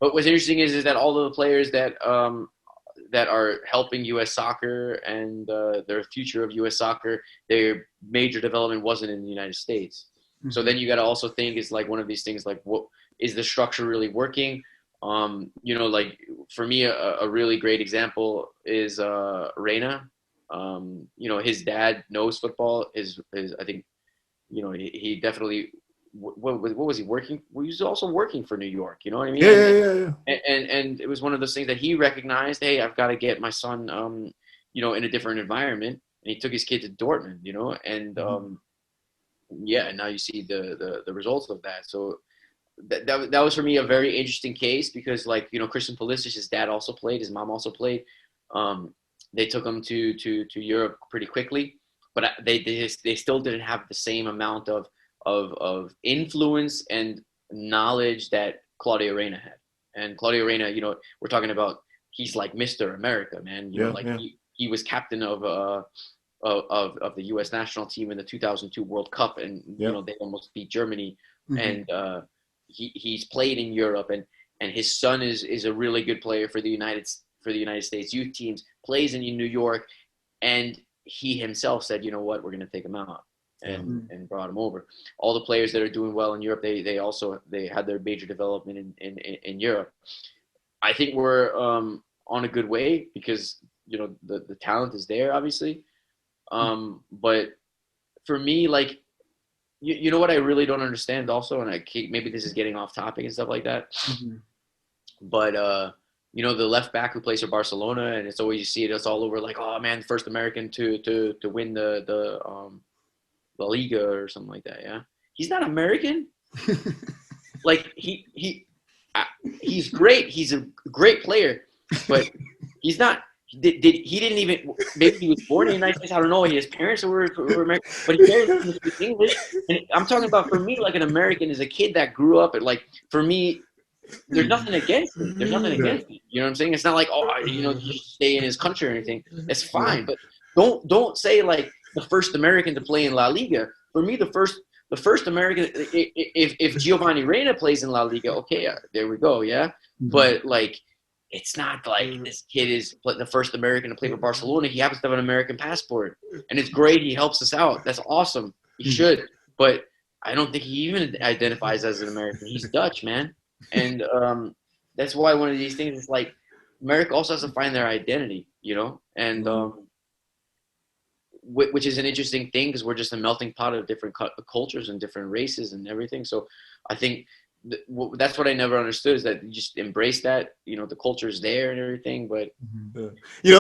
But what's interesting is that all of the players that are helping U.S. soccer and their future of U.S. soccer, their major development wasn't in the United States. So Mhm. then you got to also think it's like one of these things like, what is the structure really working? Like for me, a really great example is Reina. His dad knows football. Is I think he definitely what was he working? Well, he was also working for New York. You know what I mean? Yeah, And yeah, yeah, yeah. and it was one of those things that he recognized. Hey, I've got to get my son, in a different environment. And he took his kid to Dortmund. And Mhm. yeah, and now you see the results of that. So that was for me a very interesting case because like Christian Pulisic, his dad also played, his mom also played. Um, they took him to Europe pretty quickly, but they still didn't have the same amount of influence and knowledge that Claudio Reyna had. And Claudio Reyna, we're talking about he's like Mr. America, man. Yeah, Like yeah, he was captain of the U.S. national team in the 2002 World Cup, and yeah. they almost beat Germany. Mhm. And he's played in Europe, and his son is a really good player for the United States youth teams. Plays in New York, and he himself said, you know what, we're going to take him out. Yeah. And brought him over. All the players that are doing well in Europe, they had their major development in Europe. I think we're on a good way because the talent is there, obviously. But for me, like you know what I really don't understand also, and maybe this is getting off topic and stuff like that. Mhm. But the left back who plays for Barcelona, and it's always you see it, it's all over like, oh man, first American to win the La Liga or something like that. Yeah, he's not American. Like uh, he's great. He's a great player, but he's not. He didn't even maybe he was born in the United States. I don't know. His parents were American, but he barely even speaks English. And I'm talking about for me, like an American is a kid that grew up at like for me. There's nothing against me. There's nothing Yeah. against me. You know what I'm saying? It's not like he should stay in his country or anything. That's Yeah. fine, but don't say like the first American to play in La Liga. For me, the first American, if Giovanni Reina plays in La Liga, okay, there we go, yeah. Mhm. But like, it's not like this kid is the first American to play for Barcelona. He happens to have an American passport, and it's great. He helps us out. That's awesome. He Mhm. should, but I don't think he even identifies as an American. He's Dutch, man, and that's why one of these things is like America also has to find their identity, and Mhm. which is an interesting thing because we're just a melting pot of different cultures and different races and everything. So I think that's what I never understood is that you just embrace that, the culture is there and everything, but Mhm. Yeah.